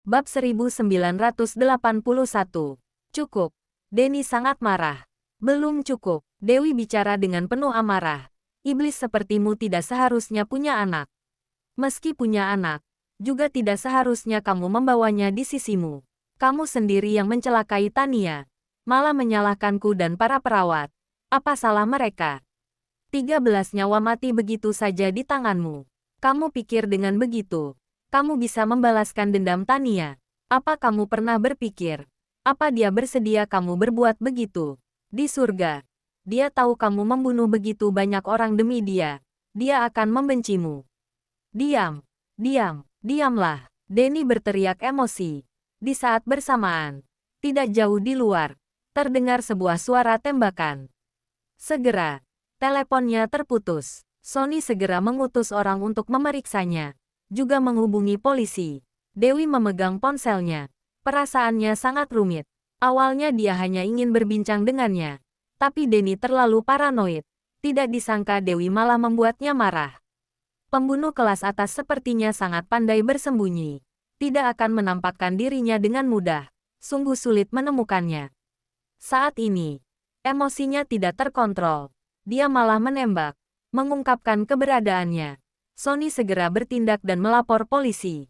Bab 1981. Cukup. Denny sangat marah. Belum cukup. Dewi bicara dengan penuh amarah. Iblis sepertimu tidak seharusnya punya anak. Meski punya anak, juga tidak seharusnya kamu membawanya di sisimu. Kamu sendiri yang mencelakai Tania. Malah menyalahkanku dan para perawat. Apa salah mereka? 13 nyawa mati begitu saja di tanganmu. Kamu pikir dengan begitu kamu bisa membalaskan dendam Tania? Apa kamu pernah berpikir, apa dia bersedia kamu berbuat begitu? Di surga, dia tahu kamu membunuh begitu banyak orang demi dia. Dia akan membencimu. Diam, diam, diamlah. Denny berteriak emosi. Di saat bersamaan, tidak jauh di luar, terdengar sebuah suara tembakan. Segera, teleponnya terputus. Sony segera mengutus orang untuk memeriksanya. Juga menghubungi polisi. Dewi memegang ponselnya. Perasaannya sangat rumit. Awalnya dia hanya ingin berbincang dengannya. Tapi Denny terlalu paranoid. Tidak disangka Dewi malah membuatnya marah. Pembunuh kelas atas sepertinya sangat pandai bersembunyi. Tidak akan menampakkan dirinya dengan mudah. Sungguh sulit menemukannya. Saat ini, emosinya tidak terkontrol. Dia malah menembak, mengungkapkan keberadaannya. Sony segera bertindak dan melapor polisi.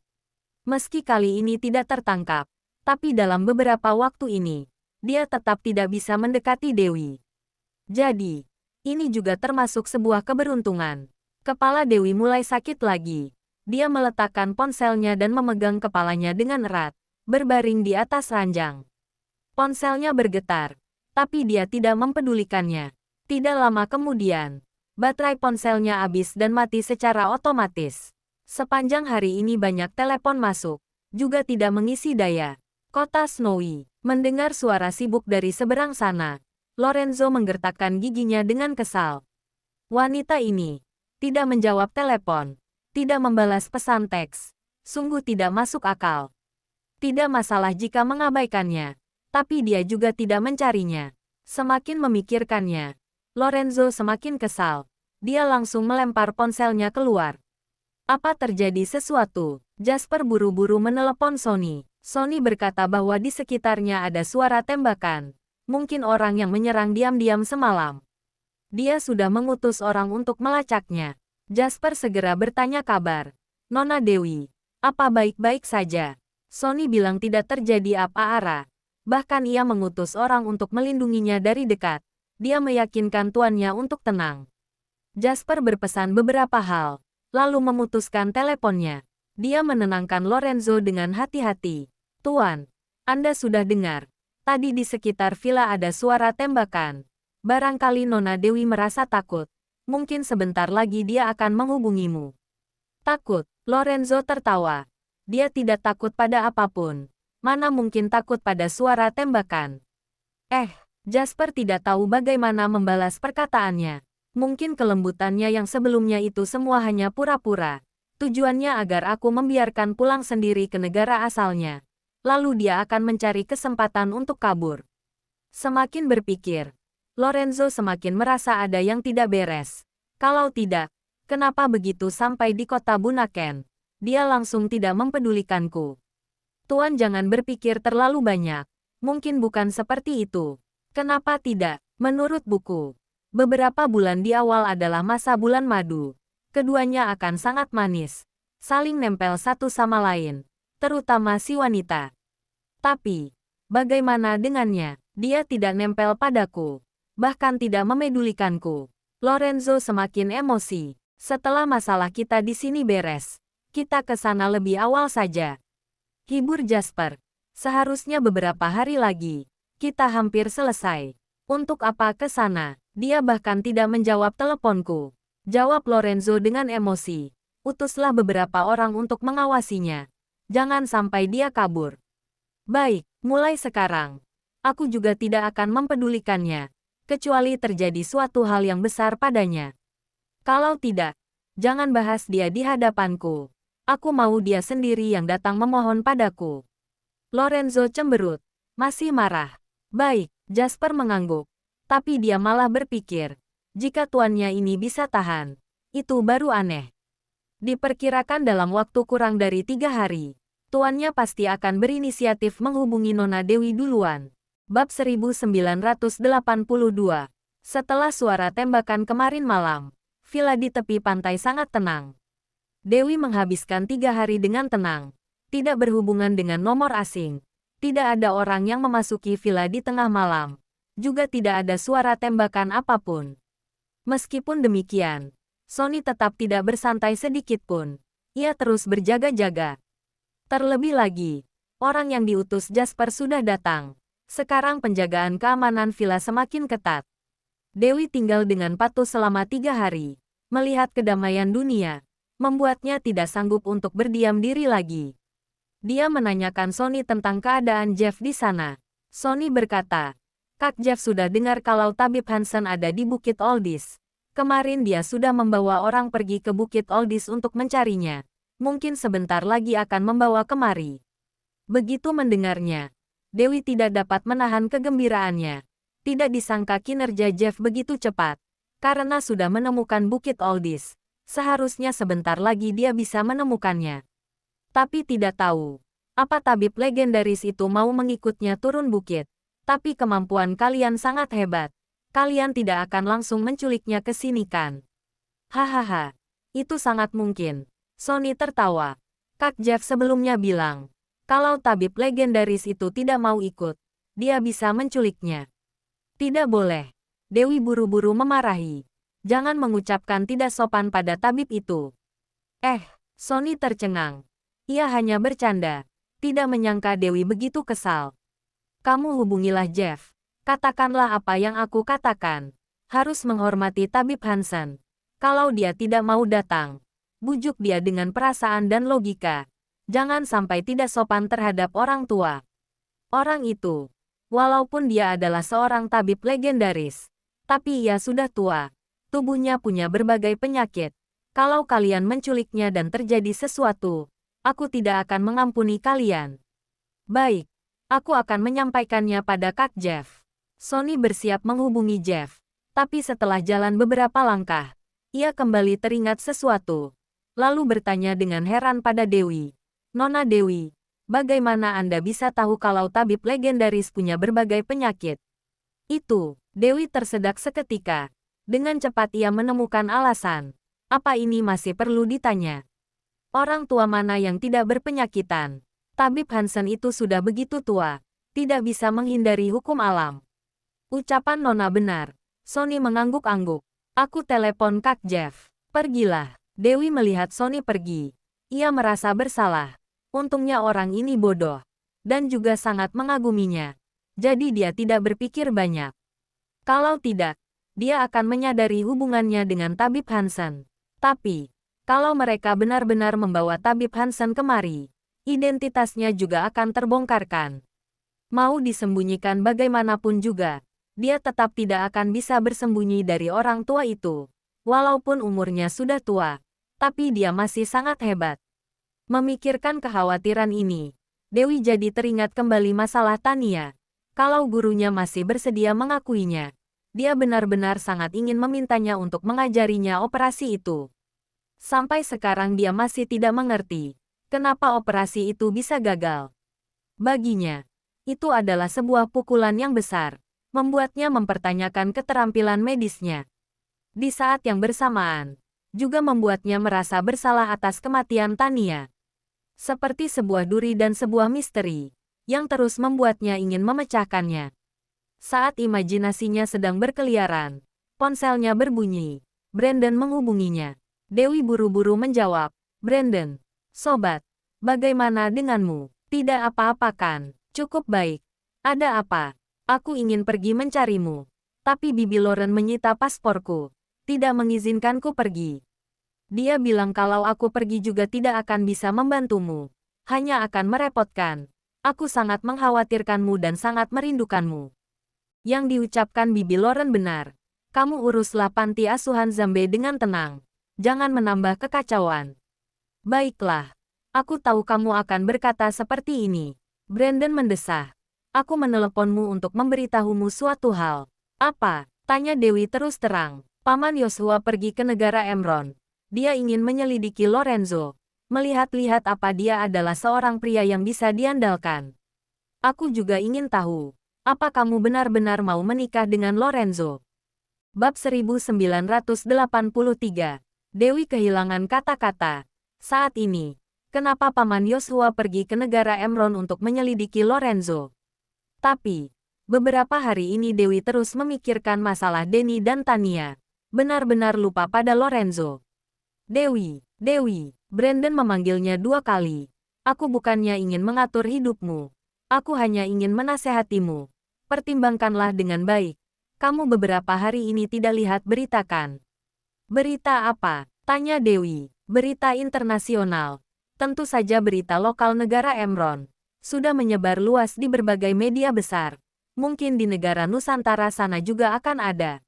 Meski kali ini tidak tertangkap, tapi dalam beberapa waktu ini, dia tetap tidak bisa mendekati Dewi. Jadi, ini juga termasuk sebuah keberuntungan. Kepala Dewi mulai sakit lagi. Dia meletakkan ponselnya dan memegang kepalanya dengan erat, berbaring di atas ranjang. Ponselnya bergetar, tapi dia tidak mempedulikannya. Tidak lama kemudian, baterai ponselnya habis dan mati secara otomatis. Sepanjang hari ini banyak telepon masuk, juga tidak mengisi daya. Kota Snowy, mendengar suara sibuk dari seberang sana. Lorenzo menggertakkan giginya dengan kesal. Wanita ini tidak menjawab telepon, tidak membalas pesan teks. Sungguh tidak masuk akal. Tidak masalah jika mengabaikannya, tapi dia juga tidak mencarinya. Semakin memikirkannya, Lorenzo semakin kesal. Dia langsung melempar ponselnya keluar. Apa terjadi sesuatu? Jasper buru-buru menelepon Sony. Sony berkata bahwa di sekitarnya ada suara tembakan. Mungkin orang yang menyerang diam-diam semalam. Dia sudah mengutus orang untuk melacaknya. Jasper segera bertanya kabar. Nona Dewi, apa baik-baik saja? Sony bilang tidak terjadi apa-apa. Bahkan ia mengutus orang untuk melindunginya dari dekat. Dia meyakinkan tuannya untuk tenang. Jasper berpesan beberapa hal, lalu memutuskan teleponnya. Dia menenangkan Lorenzo dengan hati-hati. Tuan, Anda sudah dengar. Tadi di sekitar villa ada suara tembakan. Barangkali Nona Dewi merasa takut. Mungkin sebentar lagi dia akan menghubungimu. Takut? Lorenzo tertawa. Dia tidak takut pada apapun. Mana mungkin takut pada suara tembakan? Jasper tidak tahu bagaimana membalas perkataannya. Mungkin kelembutannya yang sebelumnya itu semua hanya pura-pura. Tujuannya agar aku membiarkan pulang sendiri ke negara asalnya. Lalu dia akan mencari kesempatan untuk kabur. Semakin berpikir, Lorenzo semakin merasa ada yang tidak beres. Kalau tidak, kenapa begitu sampai di kota Bunaken? Dia langsung tidak mempedulikanku. Tuan jangan berpikir terlalu banyak. Mungkin bukan seperti itu. Kenapa tidak? Menurut buku, beberapa bulan di awal adalah masa bulan madu. Keduanya akan sangat manis, saling nempel satu sama lain, terutama si wanita. Tapi, bagaimana dengannya? Dia tidak nempel padaku, bahkan tidak memedulikanku. Lorenzo semakin emosi. Setelah masalah kita di sini beres, kita ke sana lebih awal saja. Hibur Jasper. Seharusnya beberapa hari lagi. Kita hampir selesai. Untuk apa ke sana? Dia bahkan tidak menjawab teleponku. Jawab Lorenzo dengan emosi. Utuslah beberapa orang untuk mengawasinya. Jangan sampai dia kabur. Baik, mulai sekarang. Aku juga tidak akan mempedulikannya. Kecuali terjadi suatu hal yang besar padanya. Kalau tidak, jangan bahas dia di hadapanku. Aku mau dia sendiri yang datang memohon padaku. Lorenzo cemberut. Masih marah. Baik, Jasper mengangguk. Tapi dia malah berpikir, jika tuannya ini bisa tahan, itu baru aneh. Diperkirakan dalam waktu kurang dari 3 hari, Tuannya pasti akan berinisiatif menghubungi Nona Dewi duluan. Bab 1982. Setelah suara tembakan kemarin malam, villa di tepi pantai sangat tenang. Dewi menghabiskan 3 hari dengan tenang. Tidak berhubungan dengan nomor asing. Tidak ada orang yang memasuki villa di tengah malam. Juga tidak ada suara tembakan apapun. Meskipun demikian, Sonny tetap tidak bersantai sedikit pun. Ia terus berjaga-jaga. Terlebih lagi, orang yang diutus Jasper sudah datang. Sekarang penjagaan keamanan villa semakin ketat. Dewi tinggal dengan patuh selama 3 hari. Melihat kedamaian dunia, membuatnya tidak sanggup untuk berdiam diri lagi. Dia menanyakan Sonny tentang keadaan Jeff di sana. Sonny berkata, Kak Jeff sudah dengar kalau tabib Hansen ada di Bukit Oldis. Kemarin dia sudah membawa orang pergi ke Bukit Oldis untuk mencarinya. Mungkin sebentar lagi akan membawa kemari. Begitu mendengarnya, Dewi tidak dapat menahan kegembiraannya. Tidak disangka kinerja Jeff begitu cepat. Karena sudah menemukan Bukit Oldis, seharusnya sebentar lagi dia bisa menemukannya. Tapi tidak tahu, apa tabib legendaris itu mau mengikutnya turun bukit. Tapi kemampuan kalian sangat hebat. Kalian tidak akan langsung menculiknya ke sini kan? Hahaha, itu sangat mungkin. Sonny tertawa. Kak Jeff sebelumnya bilang, kalau tabib legendaris itu tidak mau ikut, dia bisa menculiknya. Tidak boleh. Dewi buru-buru memarahi. Jangan mengucapkan tidak sopan pada tabib itu. Sonny tercengang. Ia hanya bercanda. Tidak menyangka Dewi begitu kesal. Kamu hubungilah Jeff. Katakanlah apa yang aku katakan. Harus menghormati tabib Hansen. Kalau dia tidak mau datang, bujuk dia dengan perasaan dan logika. Jangan sampai tidak sopan terhadap orang tua. Orang itu, walaupun dia adalah seorang tabib legendaris, tapi ia sudah tua. Tubuhnya punya berbagai penyakit. Kalau kalian menculiknya dan terjadi sesuatu, aku tidak akan mengampuni kalian. Baik, aku akan menyampaikannya pada Kak Jeff. Sonny bersiap menghubungi Jeff. Tapi setelah jalan beberapa langkah, ia kembali teringat sesuatu. Lalu bertanya dengan heran pada Dewi. Nona Dewi, bagaimana Anda bisa tahu kalau tabib legendaris punya berbagai penyakit? Itu, Dewi tersedak seketika. Dengan cepat ia menemukan alasan. Apa ini masih perlu ditanya? Orang tua mana yang tidak berpenyakitan? Tabib Hansen itu sudah begitu tua. Tidak bisa menghindari hukum alam. Ucapan Nona benar. Sonny mengangguk-angguk. Aku telepon Kak Jeff. Pergilah. Dewi melihat Sonny pergi. Ia merasa bersalah. Untungnya orang ini bodoh. Dan juga sangat mengaguminya. Jadi dia tidak berpikir banyak. Kalau tidak, dia akan menyadari hubungannya dengan tabib Hansen. Tapi, kalau mereka benar-benar membawa tabib Hansen kemari, identitasnya juga akan terbongkarkan. Mau disembunyikan bagaimanapun juga, dia tetap tidak akan bisa bersembunyi dari orang tua itu. Walaupun umurnya sudah tua, tapi dia masih sangat hebat. Memikirkan kekhawatiran ini, Dewi jadi teringat kembali masalah Tania. Kalau gurunya masih bersedia mengakuinya, dia benar-benar sangat ingin memintanya untuk mengajarinya operasi itu. Sampai sekarang dia masih tidak mengerti, kenapa operasi itu bisa gagal. Baginya, itu adalah sebuah pukulan yang besar. Membuatnya mempertanyakan keterampilan medisnya. Di saat yang bersamaan, juga membuatnya merasa bersalah atas kematian Tania. Seperti sebuah duri dan sebuah misteri, yang terus membuatnya ingin memecahkannya. Saat imajinasinya sedang berkeliaran, ponselnya berbunyi. Brandon menghubunginya. Dewi buru-buru menjawab, Brandon, sobat, bagaimana denganmu? Tidak apa-apa kan? Cukup baik. Ada apa? Aku ingin pergi mencarimu. Tapi Bibi Lauren menyita pasporku. Tidak mengizinkanku pergi. Dia bilang kalau aku pergi juga tidak akan bisa membantumu. Hanya akan merepotkan. Aku sangat mengkhawatirkanmu dan sangat merindukanmu. Yang diucapkan Bibi Lauren benar. Kamu uruslah panti asuhan Zambe dengan tenang. Jangan menambah kekacauan. Baiklah. Aku tahu kamu akan berkata seperti ini. Brandon mendesah. Aku meneleponmu untuk memberitahumu suatu hal. Apa? Tanya Dewi terus terang. Paman Yosua pergi ke negara Emron. Dia ingin menyelidiki Lorenzo. Melihat-lihat apa dia adalah seorang pria yang bisa diandalkan. Aku juga ingin tahu, apa kamu benar-benar mau menikah dengan Lorenzo? Bab 1983. Dewi kehilangan kata-kata. Saat ini, kenapa Paman Yosua pergi ke negara Emron untuk menyelidiki Lorenzo? Tapi, beberapa hari ini Dewi terus memikirkan masalah Denny dan Tania. Benar-benar lupa pada Lorenzo. Dewi, Brandon memanggilnya 2 kali. Aku bukannya ingin mengatur hidupmu. Aku hanya ingin menasehatimu. Pertimbangkanlah dengan baik. Kamu beberapa hari ini tidak lihat berita kan? Berita apa? Tanya Dewi. Berita internasional. Tentu saja berita lokal negara Emron. Sudah menyebar luas di berbagai media besar. Mungkin di negara Nusantara sana juga akan ada.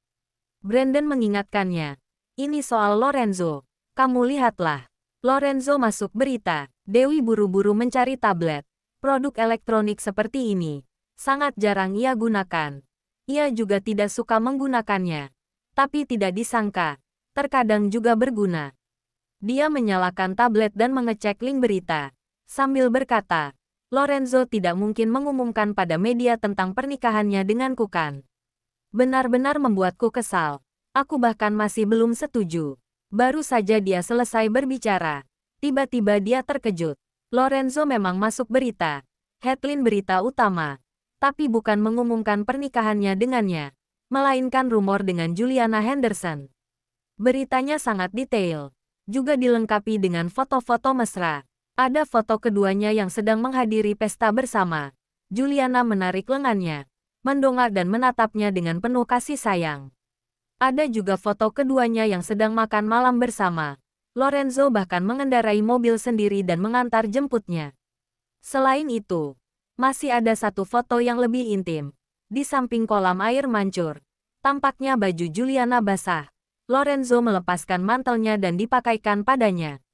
Brandon mengingatkannya. Ini soal Lorenzo. Kamu lihatlah. Lorenzo masuk berita. Dewi buru-buru mencari tablet. Produk elektronik seperti ini sangat jarang ia gunakan. Ia juga tidak suka menggunakannya. Tapi tidak disangka, terkadang juga berguna. Dia menyalakan tablet dan mengecek link berita. Sambil berkata, Lorenzo tidak mungkin mengumumkan pada media tentang pernikahannya denganku kan. Benar-benar membuatku kesal. Aku bahkan masih belum setuju. Baru saja dia selesai berbicara. Tiba-tiba dia terkejut. Lorenzo memang masuk berita. Headline berita utama. Tapi bukan mengumumkan pernikahannya dengannya. Melainkan rumor dengan Juliana Henderson. Beritanya sangat detail. Juga dilengkapi dengan foto-foto mesra. Ada foto keduanya yang sedang menghadiri pesta bersama. Juliana menarik lengannya. Mendongak dan menatapnya dengan penuh kasih sayang. Ada juga foto keduanya yang sedang makan malam bersama. Lorenzo bahkan mengendarai mobil sendiri dan mengantar jemputnya. Selain itu, masih ada satu foto yang lebih intim. Di samping kolam air mancur, tampaknya baju Juliana basah. Lorenzo melepaskan mantelnya dan dipakaikan padanya.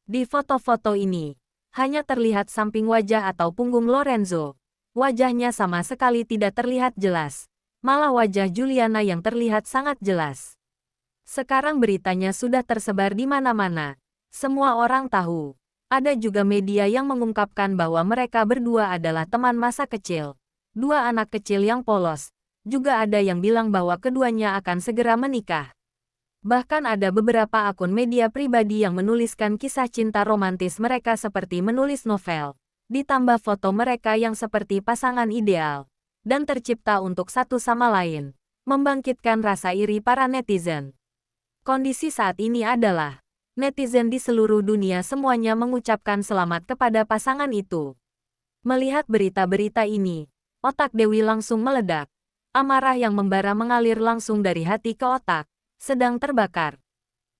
Di foto-foto ini, hanya terlihat samping wajah atau punggung Lorenzo. Wajahnya sama sekali tidak terlihat jelas. Malah wajah Juliana yang terlihat sangat jelas. Sekarang beritanya sudah tersebar di mana-mana. Semua orang tahu. Ada juga media yang mengungkapkan bahwa mereka berdua adalah teman masa kecil. 2 anak kecil yang polos. Juga ada yang bilang bahwa keduanya akan segera menikah. Bahkan ada beberapa akun media pribadi yang menuliskan kisah cinta romantis mereka seperti menulis novel. Ditambah foto mereka yang seperti pasangan ideal. Dan tercipta untuk satu sama lain, membangkitkan rasa iri para netizen. Kondisi saat ini adalah, netizen di seluruh dunia semuanya mengucapkan selamat kepada pasangan itu. Melihat berita-berita ini, otak Dewi langsung meledak. Amarah yang membara mengalir langsung dari hati ke otak, sedang terbakar.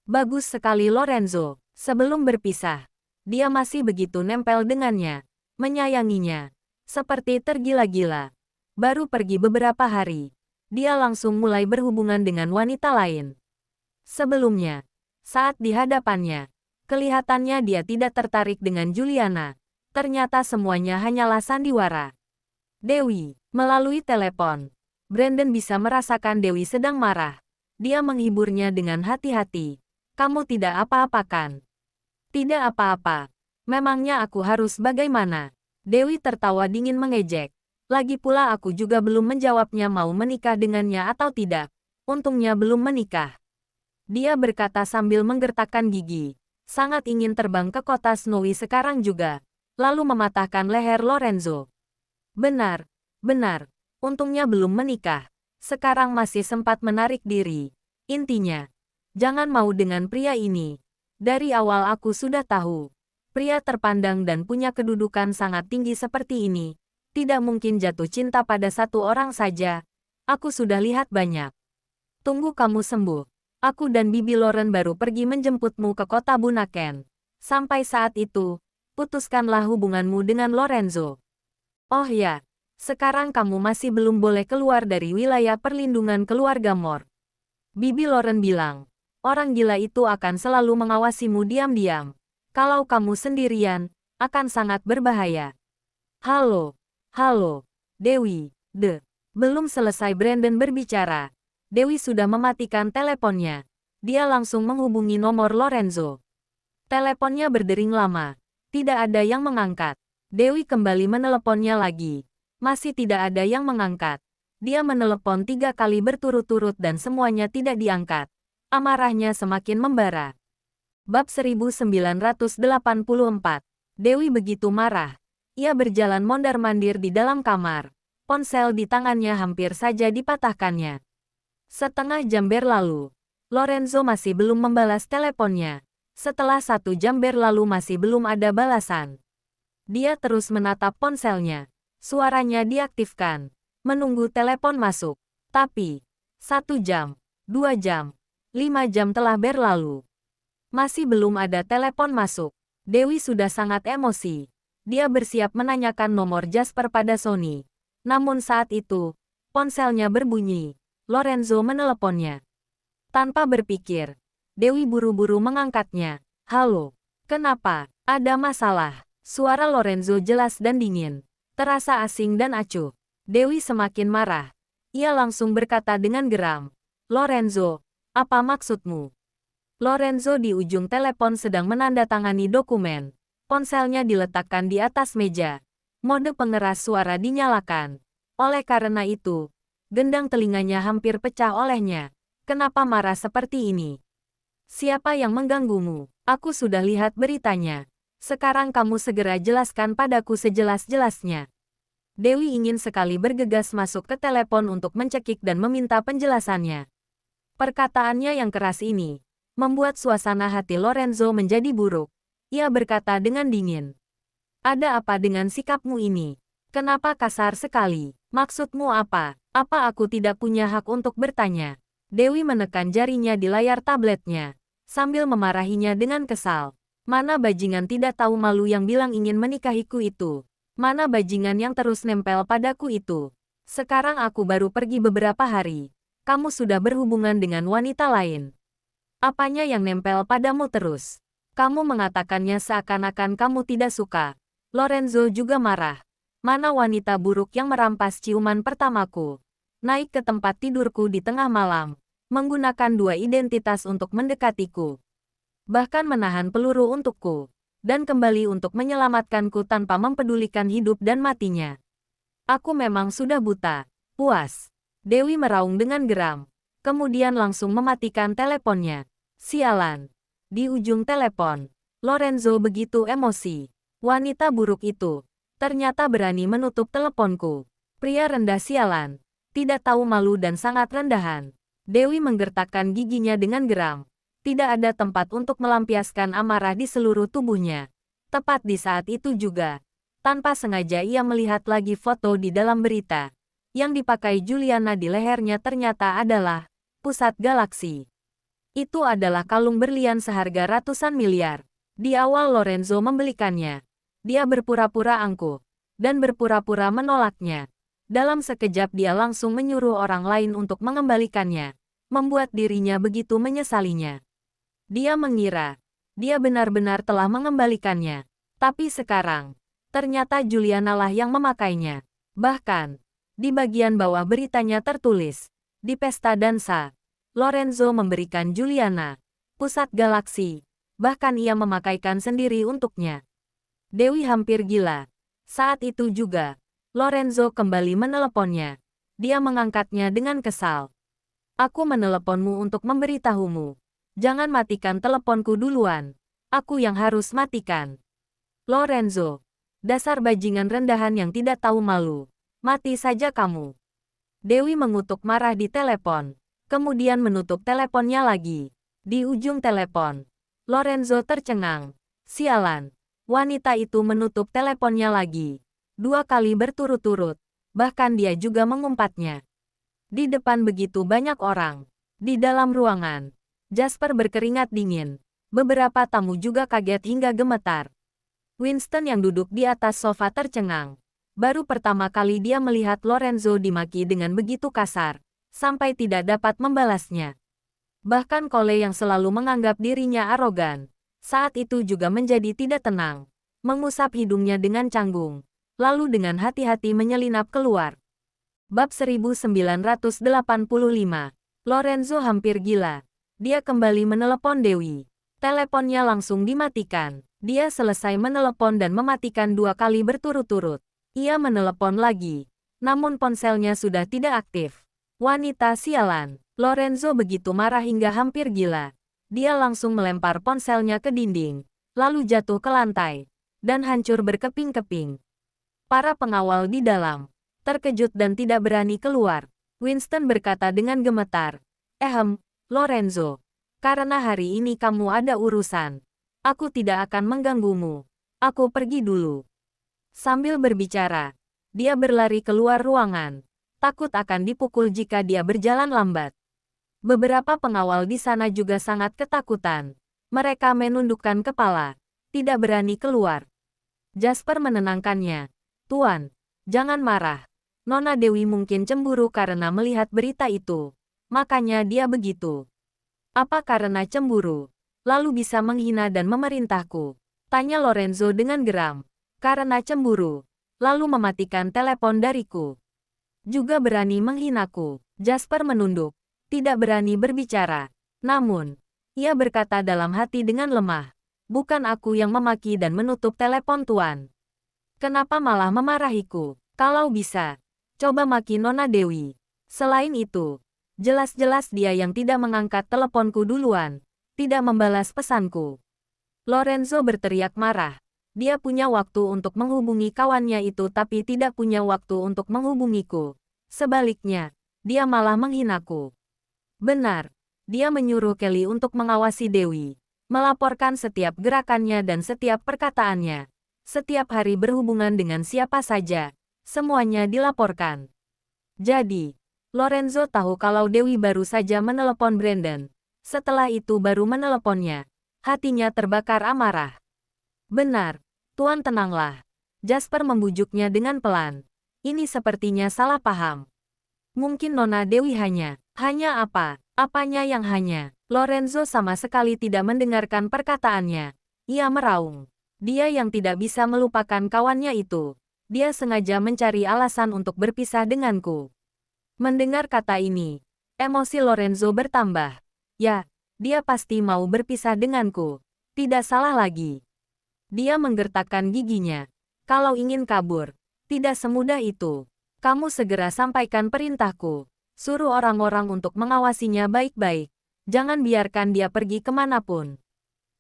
Bagus sekali Lorenzo, sebelum berpisah. Dia masih begitu nempel dengannya, menyayanginya, seperti tergila-gila. Baru pergi beberapa hari, dia langsung mulai berhubungan dengan wanita lain. Sebelumnya, saat di hadapannya, kelihatannya dia tidak tertarik dengan Juliana. Ternyata semuanya hanyalah sandiwara. Dewi, melalui telepon, Brandon bisa merasakan Dewi sedang marah. Dia menghiburnya dengan hati-hati. Kamu tidak apa-apa kan? Tidak apa-apa. Memangnya aku harus bagaimana? Dewi tertawa dingin mengejek. Lagi pula aku juga belum menjawabnya mau menikah dengannya atau tidak. Untungnya belum menikah. Dia berkata sambil menggertakkan gigi. Sangat ingin terbang ke kota Snowy sekarang juga. Lalu mematahkan leher Lorenzo. Benar. Untungnya belum menikah. Sekarang masih sempat menarik diri. Intinya, jangan mau dengan pria ini. Dari awal aku sudah tahu. Pria terpandang dan punya kedudukan sangat tinggi seperti ini. Tidak mungkin jatuh cinta pada satu orang saja. Aku sudah lihat banyak. Tunggu kamu sembuh. Aku dan Bibi Lauren baru pergi menjemputmu ke kota Bunaken. Sampai saat itu, putuskanlah hubunganmu dengan Lorenzo. Oh ya, sekarang kamu masih belum boleh keluar dari wilayah perlindungan keluarga Moore. Bibi Lauren bilang, orang gila itu akan selalu mengawasimu diam-diam. Kalau kamu sendirian, akan sangat berbahaya. Halo, Dewi, Belum selesai Brandon berbicara. Dewi sudah mematikan teleponnya. Dia langsung menghubungi nomor Lorenzo. Teleponnya berdering lama. Tidak ada yang mengangkat. Dewi kembali meneleponnya lagi. Masih tidak ada yang mengangkat. Dia menelepon 3 kali berturut-turut dan semuanya tidak diangkat. Amarahnya semakin membara. Bab 1984. Dewi begitu marah. Ia berjalan mondar-mandir di dalam kamar. Ponsel di tangannya hampir saja dipatahkannya. Setengah jam berlalu. Lorenzo masih belum membalas teleponnya. Setelah 1 jam berlalu masih belum ada balasan. Dia terus menatap ponselnya. Suaranya diaktifkan. Menunggu telepon masuk. Tapi, 1 jam, 2 jam, 5 jam telah berlalu. Masih belum ada telepon masuk. Dewi sudah sangat emosi. Dia bersiap menanyakan nomor Jasper pada Sony. Namun saat itu, ponselnya berbunyi. Lorenzo meneleponnya. Tanpa berpikir, Dewi buru-buru mengangkatnya. Halo, kenapa? Ada masalah? Suara Lorenzo jelas dan dingin. Terasa asing dan acuh. Dewi semakin marah. Ia langsung berkata dengan geram. Lorenzo, apa maksudmu? Lorenzo di ujung telepon sedang menandatangani dokumen. Ponselnya diletakkan di atas meja. Mode pengeras suara dinyalakan. Oleh karena itu, gendang telinganya hampir pecah olehnya. Kenapa marah seperti ini? Siapa yang mengganggumu? Aku sudah lihat beritanya. Sekarang kamu segera jelaskan padaku sejelas-jelasnya. Dewi ingin sekali bergegas masuk ke telepon untuk mencekik dan meminta penjelasannya. Perkataannya yang keras ini membuat suasana hati Lorenzo menjadi buruk. Ia berkata dengan dingin. Ada apa dengan sikapmu ini? Kenapa kasar sekali? Maksudmu apa? Apa aku tidak punya hak untuk bertanya? Dewi menekan jarinya di layar tabletnya, sambil memarahinya dengan kesal. Mana bajingan tidak tahu malu yang bilang ingin menikahiku itu? Mana bajingan yang terus nempel padaku itu? Sekarang aku baru pergi beberapa hari. Kamu sudah berhubungan dengan wanita lain. Apanya yang nempel padamu terus? Kamu mengatakannya seakan-akan kamu tidak suka. Lorenzo juga marah. Mana wanita buruk yang merampas ciuman pertamaku? Naik ke tempat tidurku di tengah malam. Menggunakan 2 identitas untuk mendekatiku. Bahkan menahan peluru untukku. Dan kembali untuk menyelamatkanku tanpa mempedulikan hidup dan matinya. Aku memang sudah buta. Puas. Dewi meraung dengan geram. Kemudian langsung mematikan teleponnya. Sialan. Di ujung telepon, Lorenzo begitu emosi. Wanita buruk itu ternyata berani menutup teleponku. Pria rendah sialan. Tidak tahu malu dan sangat rendahan. Dewi menggertakkan giginya dengan geram. Tidak ada tempat untuk melampiaskan amarah di seluruh tubuhnya. Tepat di saat itu juga, tanpa sengaja ia melihat lagi foto di dalam berita. Yang dipakai Juliana di lehernya ternyata adalah pusat galaksi. Itu adalah kalung berlian seharga ratusan miliar. Di awal Lorenzo membelikannya. Dia berpura-pura angkuh dan berpura-pura menolaknya. Dalam sekejap dia langsung menyuruh orang lain untuk mengembalikannya. Membuat dirinya begitu menyesalinya. Dia mengira dia benar-benar telah mengembalikannya. Tapi sekarang, ternyata Juliana lah yang memakainya. Bahkan, di bagian bawah beritanya tertulis, di pesta dansa, Lorenzo memberikan Juliana pusat galaksi. Bahkan ia memakaikan sendiri untuknya. Dewi hampir gila. Saat itu juga, Lorenzo kembali meneleponnya. Dia mengangkatnya dengan kesal. Aku meneleponmu untuk memberitahumu. Jangan matikan teleponku duluan. Aku yang harus matikan. Lorenzo, dasar bajingan rendahan yang tidak tahu malu. Mati saja kamu. Dewi mengutuk marah di telepon. Kemudian menutup teleponnya lagi. Di ujung telepon, Lorenzo tercengang. Sialan. Wanita itu menutup teleponnya lagi. 2 kali berturut-turut. Bahkan dia juga mengumpatnya. Di depan begitu banyak orang. Di dalam ruangan, Jasper berkeringat dingin. Beberapa tamu juga kaget hingga gemetar. Winston yang duduk di atas sofa tercengang. Baru pertama kali dia melihat Lorenzo dimaki dengan begitu kasar, sampai tidak dapat membalasnya. Bahkan Cole yang selalu menganggap dirinya arogan, saat itu juga menjadi tidak tenang. Mengusap hidungnya dengan canggung, lalu dengan hati-hati menyelinap keluar. Bab 1985. Lorenzo hampir gila. Dia kembali menelepon Dewi. Teleponnya langsung dimatikan. Dia selesai menelepon dan mematikan 2 kali berturut-turut. Ia menelepon lagi. Namun ponselnya sudah tidak aktif. Wanita sialan. Lorenzo begitu marah hingga hampir gila. Dia langsung melempar ponselnya ke dinding. Lalu jatuh ke lantai. Dan hancur berkeping-keping. Para pengawal di dalam terkejut dan tidak berani keluar. Winston berkata dengan gemetar. Lorenzo. Karena hari ini kamu ada urusan. Aku tidak akan mengganggumu. Aku pergi dulu. Sambil berbicara, dia berlari keluar ruangan. Takut akan dipukul jika dia berjalan lambat. Beberapa pengawal di sana juga sangat ketakutan. Mereka menundukkan kepala. Tidak berani keluar. Jasper menenangkannya. Tuan, jangan marah. Nona Dewi mungkin cemburu karena melihat berita itu. Makanya dia begitu. Apa karena cemburu? Lalu bisa menghina dan memerintahku? Tanya Lorenzo dengan geram. Karena cemburu. Lalu mematikan telepon dariku. Juga berani menghinaku. Jasper menunduk. Tidak berani berbicara. Namun, ia berkata dalam hati dengan lemah. Bukan aku yang memaki dan menutup telepon tuan. Kenapa malah memarahiku? Kalau bisa, coba maki Nona Dewi. Selain itu, jelas-jelas dia yang tidak mengangkat teleponku duluan. Tidak membalas pesanku. Lorenzo berteriak marah. Dia punya waktu untuk menghubungi kawannya itu tapi tidak punya waktu untuk menghubungiku. Sebaliknya, dia malah menghinaku. Benar, dia menyuruh Kelly untuk mengawasi Dewi. Melaporkan setiap gerakannya dan setiap perkataannya. Setiap hari berhubungan dengan siapa saja. Semuanya dilaporkan. Jadi, Lorenzo tahu kalau Dewi baru saja menelepon Brandon. Setelah itu baru meneleponnya. Hatinya terbakar amarah. Benar, Tuan tenanglah. Jasper membujuknya dengan pelan. Ini sepertinya salah paham. Mungkin Nona Dewi hanya apa? Apanya yang hanya? Lorenzo sama sekali tidak mendengarkan perkataannya. Ia meraung. Dia yang tidak bisa melupakan kawannya itu. Dia sengaja mencari alasan untuk berpisah denganku. Mendengar kata ini, emosi Lorenzo bertambah. Ya, dia pasti mau berpisah denganku. Tidak salah lagi. Dia menggertakkan giginya. Kalau ingin kabur, tidak semudah itu. Kamu segera sampaikan perintahku. Suruh orang-orang untuk mengawasinya baik-baik. Jangan biarkan dia pergi kemanapun.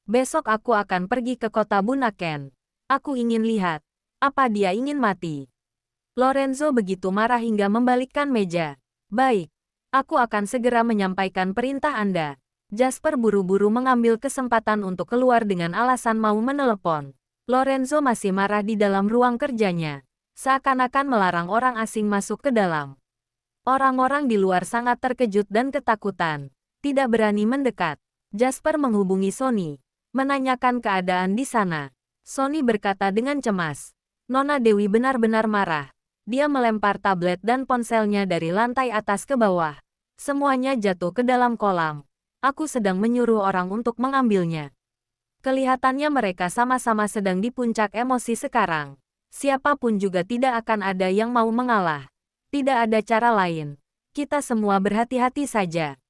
Besok aku akan pergi ke kota Bunaken. Aku ingin lihat. Apa dia ingin mati? Lorenzo begitu marah hingga membalikkan meja. Baik. Aku akan segera menyampaikan perintah Anda. Jasper buru-buru mengambil kesempatan untuk keluar dengan alasan mau menelepon. Lorenzo masih marah di dalam ruang kerjanya. Seakan-akan melarang orang asing masuk ke dalam. Orang-orang di luar sangat terkejut dan ketakutan. Tidak berani mendekat. Jasper menghubungi Sony. Menanyakan keadaan di sana. Sony berkata dengan cemas. Nona Dewi benar-benar marah. Dia melempar tablet dan ponselnya dari lantai atas ke bawah. Semuanya jatuh ke dalam kolam. Aku sedang menyuruh orang untuk mengambilnya. Kelihatannya mereka sama-sama sedang di puncak emosi sekarang. Siapapun juga tidak akan ada yang mau mengalah. Tidak ada cara lain. Kita semua berhati-hati saja.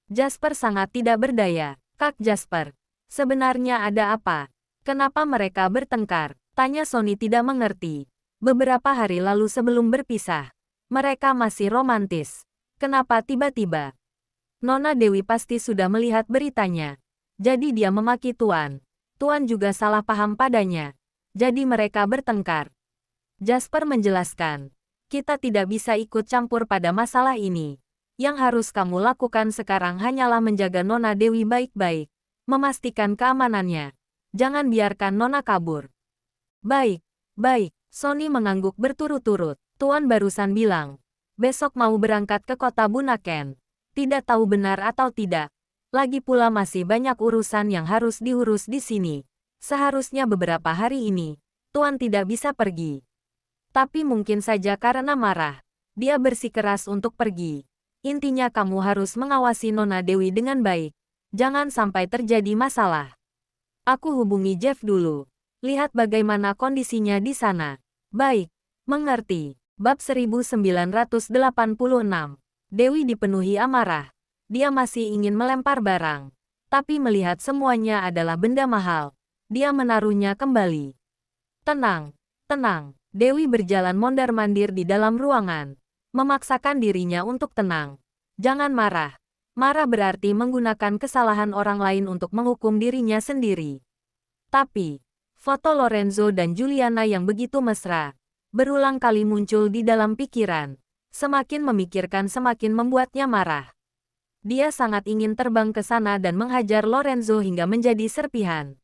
Jasper sangat tidak berdaya. Kak Jasper, sebenarnya ada apa? Kenapa mereka bertengkar? Tanya Sony tidak mengerti. Beberapa hari lalu sebelum berpisah, mereka masih romantis. Kenapa tiba-tiba? Nona Dewi pasti sudah melihat beritanya. Jadi dia memaki Tuan. Tuan juga salah paham padanya. Jadi mereka bertengkar. Jasper menjelaskan. Kita tidak bisa ikut campur pada masalah ini. Yang harus kamu lakukan sekarang hanyalah menjaga Nona Dewi baik-baik. Memastikan keamanannya. Jangan biarkan Nona kabur. Baik, baik. Sony mengangguk berturut-turut. Tuan barusan bilang. Besok mau berangkat ke kota Bunaken. Tidak tahu benar atau tidak. Lagi pula masih banyak urusan yang harus diurus di sini. Seharusnya beberapa hari ini, Tuan tidak bisa pergi. Tapi mungkin saja karena marah. Dia bersikeras untuk pergi. Intinya kamu harus mengawasi Nona Dewi dengan baik. Jangan sampai terjadi masalah. Aku hubungi Jeff dulu. Lihat bagaimana kondisinya di sana. Baik, mengerti. Bab 1986. Dewi dipenuhi amarah. Dia masih ingin melempar barang. Tapi melihat semuanya adalah benda mahal, dia menaruhnya kembali. Tenang, tenang. Dewi berjalan mondar-mandir di dalam ruangan, memaksakan dirinya untuk tenang. Jangan marah. Marah berarti menggunakan kesalahan orang lain untuk menghukum dirinya sendiri. Tapi, foto Lorenzo dan Juliana yang begitu mesra, berulang kali muncul di dalam pikiran. Semakin memikirkan semakin membuatnya marah. Dia sangat ingin terbang ke sana dan menghajar Lorenzo hingga menjadi serpihan.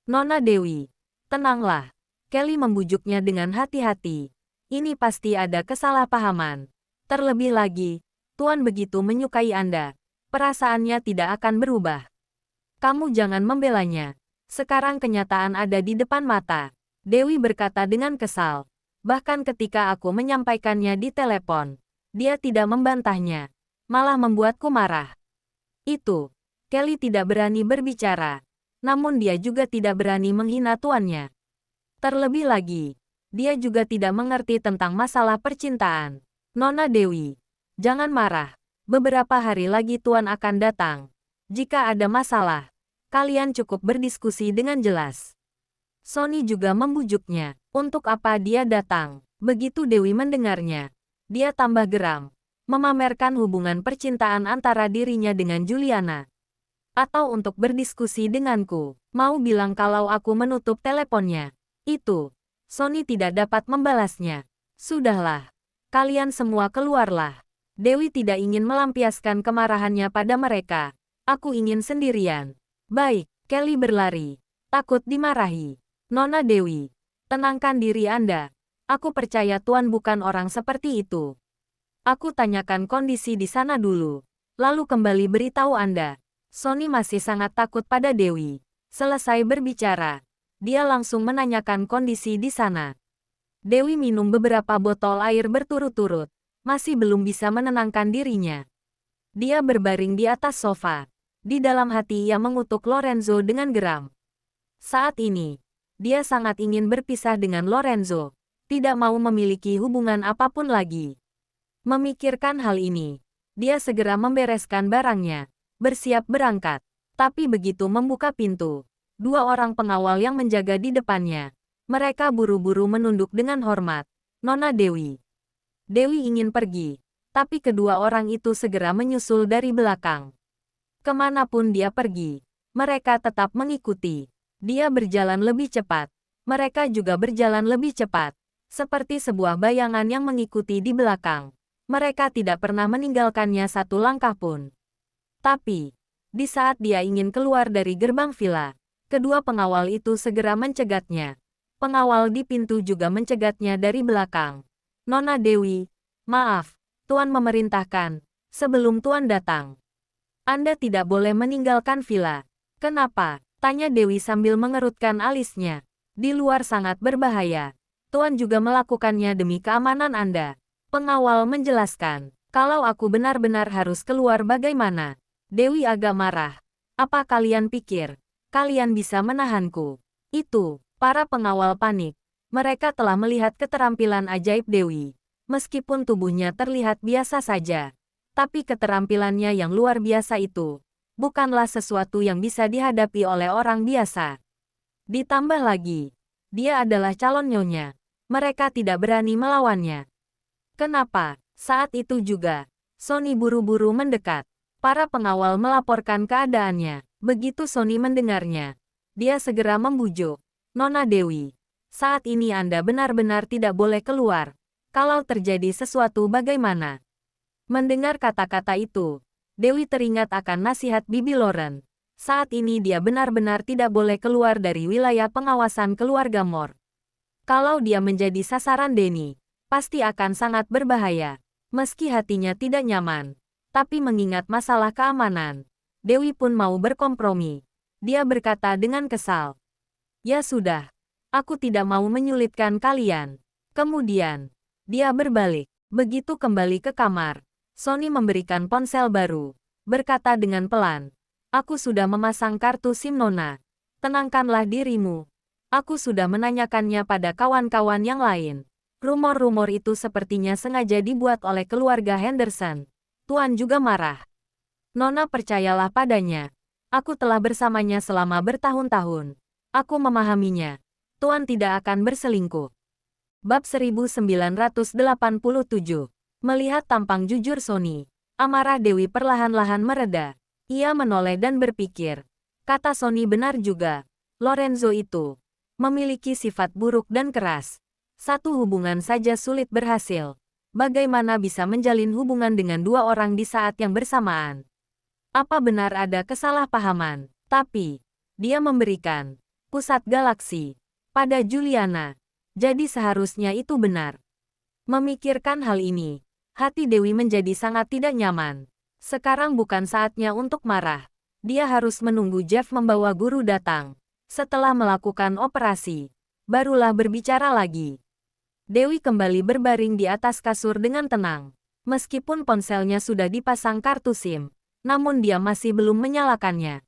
Nona Dewi, tenanglah. Kelly membujuknya dengan hati-hati. Ini pasti ada kesalahpahaman. Terlebih lagi, Tuan begitu menyukai Anda. Perasaannya tidak akan berubah. Kamu jangan membelanya. Sekarang kenyataan ada di depan mata. Dewi berkata dengan kesal. Bahkan ketika aku menyampaikannya di telepon, dia tidak membantahnya. Malah membuatku marah. Itu, Kelly tidak berani berbicara. Namun dia juga tidak berani menghina tuannya. Terlebih lagi, dia juga tidak mengerti tentang masalah percintaan. Nona Dewi, jangan marah. Beberapa hari lagi Tuan akan datang. Jika ada masalah, kalian cukup berdiskusi dengan jelas. Sony juga membujuknya. Untuk apa dia datang? Begitu Dewi mendengarnya, dia tambah geram. Memamerkan hubungan percintaan antara dirinya dengan Juliana. Atau untuk berdiskusi denganku. Mau bilang kalau aku menutup teleponnya. Itu, Sony tidak dapat membalasnya. Sudahlah, kalian semua keluarlah. Dewi tidak ingin melampiaskan kemarahannya pada mereka. Aku ingin sendirian. Baik, Kelly berlari. Takut dimarahi. Nona Dewi, tenangkan diri Anda. Aku percaya Tuan bukan orang seperti itu. Aku tanyakan kondisi di sana dulu. Lalu kembali beritahu Anda. Sony masih sangat takut pada Dewi. Selesai berbicara, dia langsung menanyakan kondisi di sana. Dewi minum beberapa botol air berturut-turut. Masih belum bisa menenangkan dirinya. Dia berbaring di atas sofa. Di dalam hati ia mengutuk Lorenzo dengan geram. Saat ini, dia sangat ingin berpisah dengan Lorenzo. Tidak mau memiliki hubungan apapun lagi. Memikirkan hal ini, dia segera membereskan barangnya. Bersiap berangkat. Tapi begitu membuka pintu, dua orang pengawal yang menjaga di depannya. Mereka buru-buru menunduk dengan hormat. Nona Dewi. Dewi ingin pergi, tapi kedua orang itu segera menyusul dari belakang. Kemanapun dia pergi, mereka tetap mengikuti. Dia berjalan lebih cepat. Mereka juga berjalan lebih cepat. Seperti sebuah bayangan yang mengikuti di belakang. Mereka tidak pernah meninggalkannya satu langkah pun. Tapi, di saat dia ingin keluar dari gerbang villa, kedua pengawal itu segera mencegatnya. Pengawal di pintu juga mencegatnya dari belakang. Nona Dewi, maaf, Tuan memerintahkan, sebelum Tuan datang. Anda tidak boleh meninggalkan villa. Kenapa? Tanya Dewi sambil mengerutkan alisnya. Di luar sangat berbahaya. Tuan juga melakukannya demi keamanan Anda. Pengawal menjelaskan, kalau aku benar-benar harus keluar bagaimana? Dewi agak marah. Apa kalian pikir? Kalian bisa menahanku? Itu, para pengawal panik. Mereka telah melihat keterampilan ajaib Dewi. Meskipun tubuhnya terlihat biasa saja, tapi keterampilannya yang luar biasa itu bukanlah sesuatu yang bisa dihadapi oleh orang biasa. Ditambah lagi, dia adalah calon nyonya. Mereka tidak berani melawannya. Kenapa? Saat itu juga, Sony buru-buru mendekat. Para pengawal melaporkan keadaannya. Begitu Sony mendengarnya, dia segera membujuk. Nona Dewi, saat ini Anda benar-benar tidak boleh keluar. Kalau terjadi sesuatu bagaimana? Mendengar kata-kata itu, Dewi teringat akan nasihat Bibi Loren. Saat ini dia benar-benar tidak boleh keluar dari wilayah pengawasan keluarga Moore. Kalau dia menjadi sasaran Denny, pasti akan sangat berbahaya. Meski hatinya tidak nyaman, tapi mengingat masalah keamanan, Dewi pun mau berkompromi. Dia berkata dengan kesal, "Ya sudah, aku tidak mau menyulitkan kalian." Kemudian, dia berbalik. Begitu kembali ke kamar, Sony memberikan ponsel baru. Berkata dengan pelan, "Aku sudah memasang kartu SIM Nona. Tenangkanlah dirimu. Aku sudah menanyakannya pada kawan-kawan yang lain. Rumor-rumor itu sepertinya sengaja dibuat oleh keluarga Henderson. Tuan juga marah. Nona percayalah padanya. Aku telah bersamanya selama bertahun-tahun. Aku memahaminya. Tuan tidak akan berselingkuh. Bab 1987. Melihat tampang jujur Sony, amarah Dewi perlahan-lahan mereda. Ia menoleh dan berpikir. Kata Sony benar juga. Lorenzo itu memiliki sifat buruk dan keras. Satu hubungan saja sulit berhasil. Bagaimana bisa menjalin hubungan dengan dua orang di saat yang bersamaan? Apa benar ada kesalahpahaman? Tapi, dia memberikan pusat galaksi pada Juliana. Jadi seharusnya itu benar. Memikirkan hal ini, hati Dewi menjadi sangat tidak nyaman. Sekarang bukan saatnya untuk marah. Dia harus menunggu Jeff membawa guru datang. Setelah melakukan operasi, barulah berbicara lagi. Dewi kembali berbaring di atas kasur dengan tenang. Meskipun ponselnya sudah dipasang kartu SIM, namun dia masih belum menyalakannya.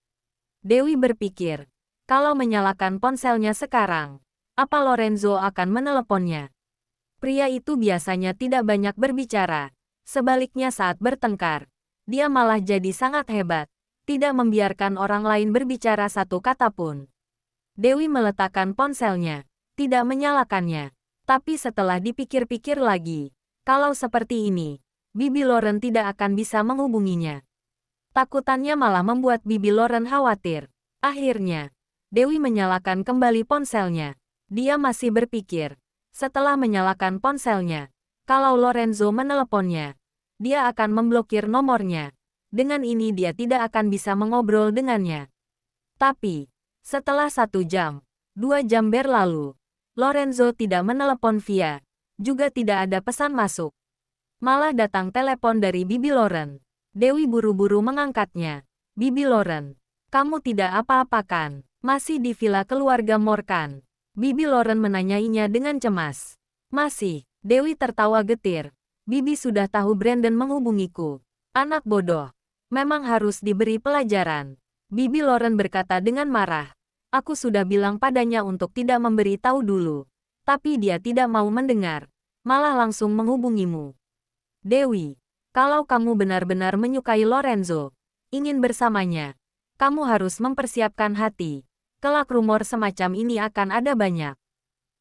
Dewi berpikir, kalau menyalakan ponselnya sekarang, apa Lorenzo akan meneleponnya? Pria itu biasanya tidak banyak berbicara. Sebaliknya saat bertengkar, dia malah jadi sangat hebat, tidak membiarkan orang lain berbicara satu kata pun. Dewi meletakkan ponselnya, tidak menyalakannya. Tapi setelah dipikir-pikir lagi, kalau seperti ini, Bibi Lauren tidak akan bisa menghubunginya. Takutannya malah membuat Bibi Lauren khawatir. Akhirnya, Dewi menyalakan kembali ponselnya. Dia masih berpikir, setelah menyalakan ponselnya, kalau Lorenzo meneleponnya, dia akan memblokir nomornya. Dengan ini dia tidak akan bisa mengobrol dengannya. Tapi, setelah 1 jam, 2 jam berlalu, Lorenzo tidak menelepon via, juga tidak ada pesan masuk. Malah datang telepon dari Bibi Lauren. Dewi buru-buru mengangkatnya. Bibi Lauren, kamu tidak apa-apa kan? Masih di villa keluarga Morkan? Bibi Lauren menanyainya dengan cemas. Masih, Dewi tertawa getir. Bibi sudah tahu Brandon menghubungiku. Anak bodoh. Memang harus diberi pelajaran. Bibi Lauren berkata dengan marah. Aku sudah bilang padanya untuk tidak memberi tahu dulu. Tapi dia tidak mau mendengar. Malah langsung menghubungimu. Dewi, kalau kamu benar-benar menyukai Lorenzo, ingin bersamanya, kamu harus mempersiapkan hati. Kelak rumor semacam ini akan ada banyak.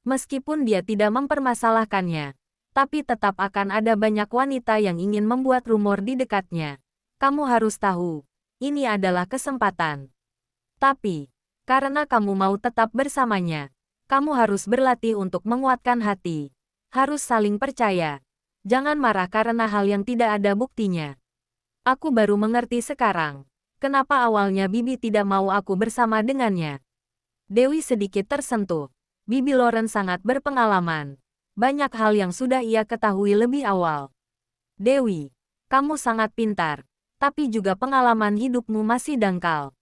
Meskipun dia tidak mempermasalahkannya, tapi tetap akan ada banyak wanita yang ingin membuat rumor di dekatnya. Kamu harus tahu, ini adalah kesempatan. Tapi, karena kamu mau tetap bersamanya, kamu harus berlatih untuk menguatkan hati. Harus saling percaya. Jangan marah karena hal yang tidak ada buktinya. Aku baru mengerti sekarang, kenapa awalnya Bibi tidak mau aku bersama dengannya. Dewi sedikit tersentuh. Bibi Lauren sangat berpengalaman. Banyak hal yang sudah ia ketahui lebih awal. Dewi, kamu sangat pintar, tapi juga pengalaman hidupmu masih dangkal.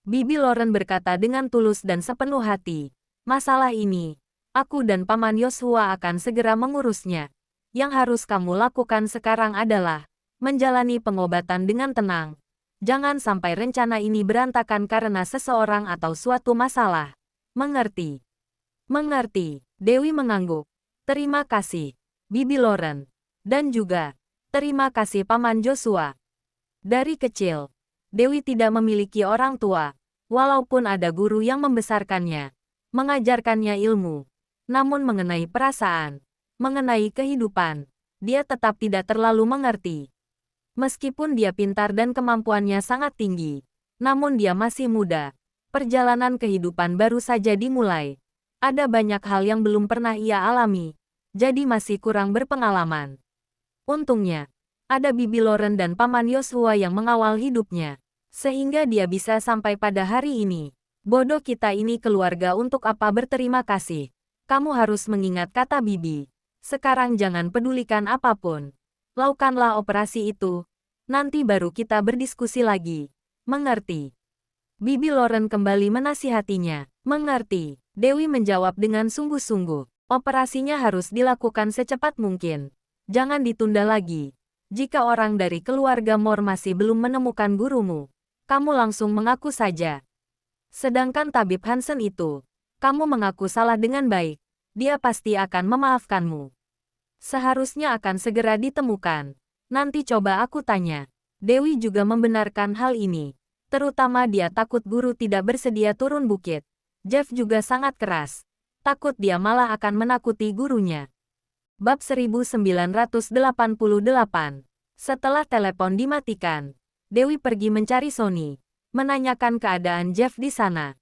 Bibi Lauren berkata dengan tulus dan sepenuh hati. Masalah ini, aku dan Paman Yosua akan segera mengurusnya. Yang harus kamu lakukan sekarang adalah menjalani pengobatan dengan tenang. Jangan sampai rencana ini berantakan karena seseorang atau suatu masalah. Mengerti? Mengerti. Dewi mengangguk. Terima kasih, Bibi Lauren. Dan juga, terima kasih Paman Joshua. Dari kecil, Dewi tidak memiliki orang tua, walaupun ada guru yang membesarkannya, mengajarkannya ilmu. Namun mengenai perasaan, mengenai kehidupan, dia tetap tidak terlalu mengerti. Meskipun dia pintar dan kemampuannya sangat tinggi, namun dia masih muda. Perjalanan kehidupan baru saja dimulai. Ada banyak hal yang belum pernah ia alami, jadi masih kurang berpengalaman. Untungnya, ada Bibi Lauren dan Paman Yosua yang mengawal hidupnya, sehingga dia bisa sampai pada hari ini. Bodoh kita ini keluarga, untuk apa berterima kasih? Kamu harus mengingat kata Bibi. Sekarang jangan pedulikan apapun. Lakukanlah operasi itu. Nanti baru kita berdiskusi lagi. Mengerti? Bibi Lauren kembali menasihatinya. Mengerti. Dewi menjawab dengan sungguh-sungguh. Operasinya harus dilakukan secepat mungkin. Jangan ditunda lagi. Jika orang dari keluarga Moore masih belum menemukan gurumu, kamu langsung mengaku saja. Sedangkan tabib Hansen itu, kamu mengaku salah dengan baik. Dia pasti akan memaafkanmu. Seharusnya akan segera ditemukan. Nanti coba aku tanya. Dewi juga membenarkan hal ini. Terutama dia takut guru tidak bersedia turun bukit. Jeff juga sangat keras. Takut dia malah akan menakuti gurunya. Bab 1988. Setelah telepon dimatikan, Dewi pergi mencari Sony, menanyakan keadaan Jeff di sana.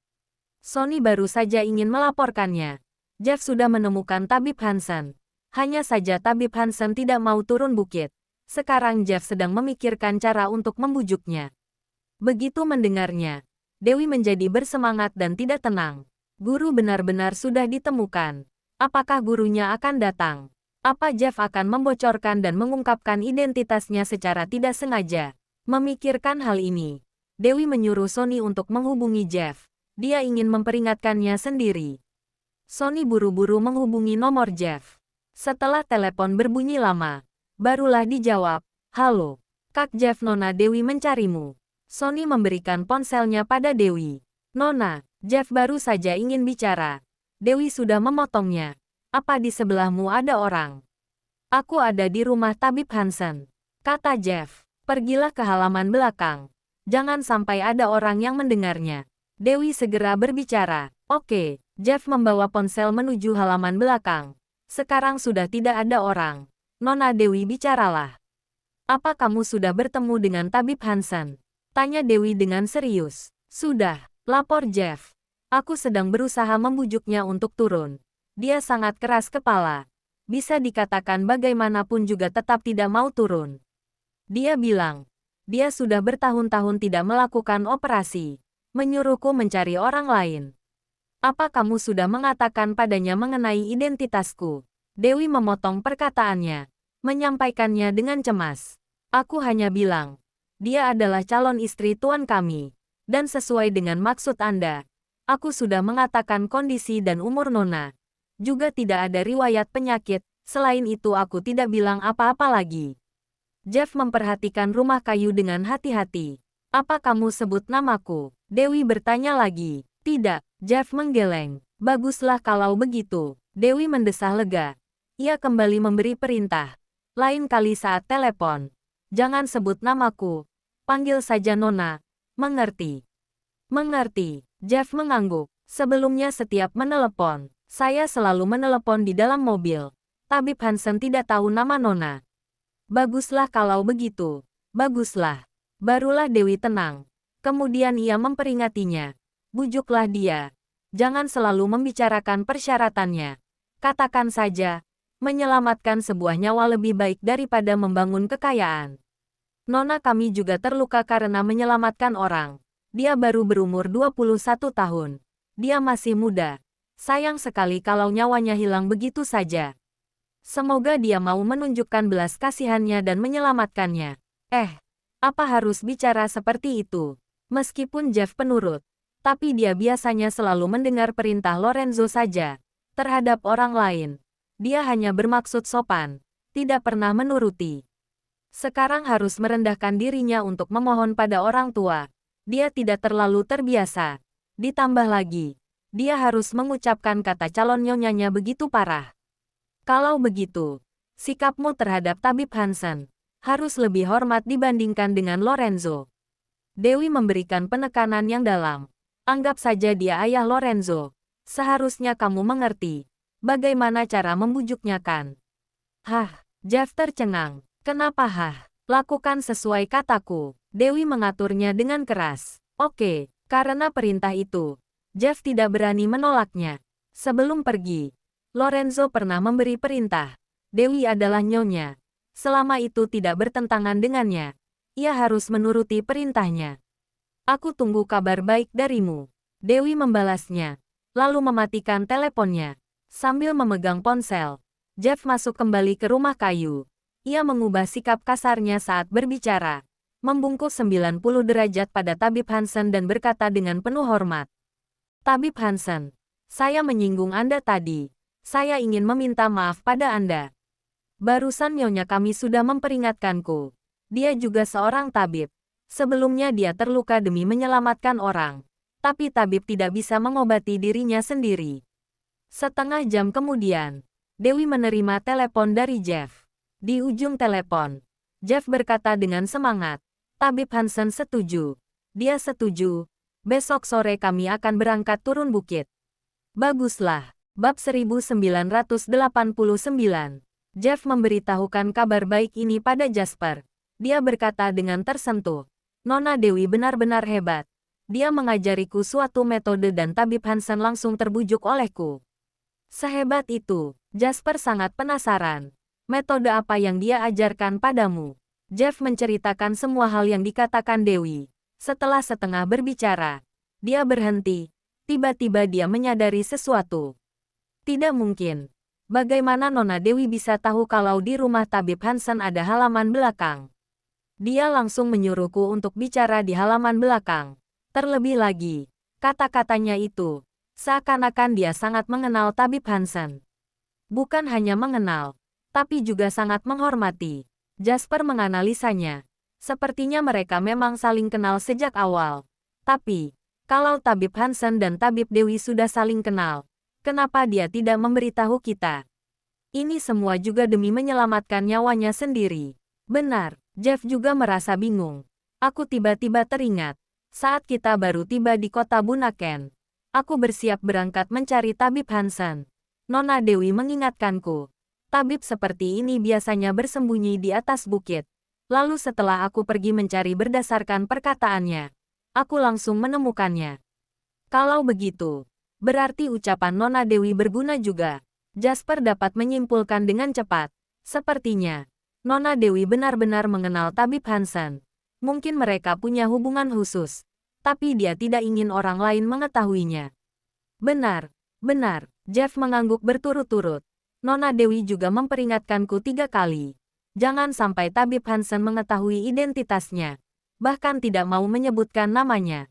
Sony baru saja ingin melaporkannya. Jeff sudah menemukan Tabib Hansen. Hanya saja Tabib Hansen tidak mau turun bukit. Sekarang Jeff sedang memikirkan cara untuk membujuknya. Begitu mendengarnya, Dewi menjadi bersemangat dan tidak tenang. Guru benar-benar sudah ditemukan. Apakah gurunya akan datang? Apa Jeff akan membocorkan dan mengungkapkan identitasnya secara tidak sengaja? Memikirkan hal ini, Dewi menyuruh Sony untuk menghubungi Jeff. Dia ingin memperingatkannya sendiri. Sony buru-buru menghubungi nomor Jeff. Setelah telepon berbunyi lama, barulah dijawab, "Halo, Kak Jeff, Nona Dewi mencarimu." Sony memberikan ponselnya pada Dewi. "Nona, Jeff baru saja ingin bicara." Dewi sudah memotongnya. "Apa di sebelahmu ada orang?" "Aku ada di rumah Tabib Hansen," kata Jeff. "Pergilah ke halaman belakang. Jangan sampai ada orang yang mendengarnya." Dewi segera berbicara. "Oke." Jeff membawa ponsel menuju halaman belakang. "Sekarang sudah tidak ada orang. Nona Dewi, bicaralah." "Apa kamu sudah bertemu dengan Tabib Hansen?" tanya Dewi dengan serius. "Sudah," lapor Jeff. "Aku sedang berusaha membujuknya untuk turun. Dia sangat keras kepala. Bisa dikatakan bagaimanapun juga tetap tidak mau turun. Dia bilang, dia sudah bertahun-tahun tidak melakukan operasi. Menyuruhku mencari orang lain." "Apa kamu sudah mengatakan padanya mengenai identitasku?" Dewi memotong perkataannya, menyampaikannya dengan cemas. "Aku hanya bilang, dia adalah calon istri tuan kami. Dan sesuai dengan maksud Anda, aku sudah mengatakan kondisi dan umur Nona. Juga tidak ada riwayat penyakit, selain itu aku tidak bilang apa-apa lagi." Jeff memperhatikan rumah kayu dengan hati-hati. "Apa kamu sebut namaku?" Dewi bertanya lagi. "Tidak," Jeff menggeleng. "Baguslah kalau begitu." Dewi mendesah lega. Ia kembali memberi perintah. "Lain kali saat telepon, jangan sebut namaku. Panggil saja Nona. Mengerti?" "Mengerti." Jeff mengangguk. "Sebelumnya setiap menelepon, saya selalu menelepon di dalam mobil. Tabib Hansen tidak tahu nama Nona." "Baguslah kalau begitu. Baguslah." Barulah Dewi tenang. Kemudian ia memperingatinya. "Bujuklah dia. Jangan selalu membicarakan persyaratannya. Katakan saja, menyelamatkan sebuah nyawa lebih baik daripada membangun kekayaan. Nona kami juga terluka karena menyelamatkan orang. Dia baru berumur 21 tahun. Dia masih muda. Sayang sekali kalau nyawanya hilang begitu saja. Semoga dia mau menunjukkan belas kasihannya dan menyelamatkannya." Apa harus bicara seperti itu? Meskipun Jeff penurut, tapi dia biasanya selalu mendengar perintah Lorenzo saja. Terhadap orang lain, dia hanya bermaksud sopan, tidak pernah menuruti. Sekarang harus merendahkan dirinya untuk memohon pada orang tua. Dia tidak terlalu terbiasa. Ditambah lagi, dia harus mengucapkan kata calon nyonyanya begitu parah. Kalau begitu, sikapmu terhadap Tabib Hansen harus lebih hormat dibandingkan dengan Lorenzo. Dewi memberikan penekanan yang dalam. Anggap saja dia ayah Lorenzo. Seharusnya kamu mengerti bagaimana cara membujuknya kan? Jeff tercengang. "Kenapa Lakukan sesuai kataku." Dewi mengaturnya dengan keras. "Oke." Karena perintah itu, Jeff tidak berani menolaknya. Sebelum pergi, Lorenzo pernah memberi perintah. Dewi adalah nyonya. Selama itu tidak bertentangan dengannya, ia harus menuruti perintahnya. "Aku tunggu kabar baik darimu." Dewi membalasnya, lalu mematikan teleponnya. Sambil memegang ponsel, Jeff masuk kembali ke rumah kayu. Ia mengubah sikap kasarnya saat berbicara, membungkuk 90 derajat pada Tabib Hansen dan berkata dengan penuh hormat, "Tabib Hansen, saya menyinggung Anda tadi. Saya ingin meminta maaf pada Anda. Barusan nyonya kami sudah memperingatkanku. Dia juga seorang tabib. Sebelumnya dia terluka demi menyelamatkan orang. Tapi tabib tidak bisa mengobati dirinya sendiri." Setengah jam kemudian, Dewi menerima telepon dari Jeff. Di ujung telepon, Jeff berkata dengan semangat, "Tabib Hansen setuju. Dia setuju. Besok sore kami akan berangkat turun bukit. Baguslah. Bab 1989. Jeff memberitahukan kabar baik ini pada Jasper. Dia berkata dengan tersentuh, "Nona Dewi benar-benar hebat. Dia mengajariku suatu metode dan tabib Hansen langsung terbujuk olehku." Sehebat itu, Jasper sangat penasaran. Metode apa yang dia ajarkan padamu? Jeff menceritakan semua hal yang dikatakan Dewi. Setelah setengah berbicara, dia berhenti. Tiba-tiba dia menyadari sesuatu. Tidak mungkin. Bagaimana Nona Dewi bisa tahu kalau di rumah tabib Hansen ada halaman belakang? Dia langsung menyuruhku untuk bicara di halaman belakang. Terlebih lagi, kata-katanya itu, seakan-akan dia sangat mengenal tabib Hansen. Bukan hanya mengenal, tapi juga sangat menghormati. Jasper menganalisanya. Sepertinya mereka memang saling kenal sejak awal. Tapi, kalau tabib Hansen dan tabib Dewi sudah saling kenal, kenapa dia tidak memberitahu kita? Ini semua juga demi menyelamatkan nyawanya sendiri. Benar, Jeff juga merasa bingung. Aku tiba-tiba teringat. Saat kita baru tiba di kota Bunaken, aku bersiap berangkat mencari tabib Hansen. Nona Dewi mengingatkanku. Tabib seperti ini biasanya bersembunyi di atas bukit. Lalu setelah aku pergi mencari berdasarkan perkataannya, aku langsung menemukannya. Kalau begitu, berarti ucapan Nona Dewi berguna juga. Jasper dapat menyimpulkan dengan cepat. Sepertinya, Nona Dewi benar-benar mengenal tabib Hansen. Mungkin mereka punya hubungan khusus, tapi dia tidak ingin orang lain mengetahuinya. Benar, benar, Jeff mengangguk berturut-turut. Nona Dewi juga memperingatkanku 3 kali. Jangan sampai tabib Hansen mengetahui identitasnya. Bahkan tidak mau menyebutkan namanya.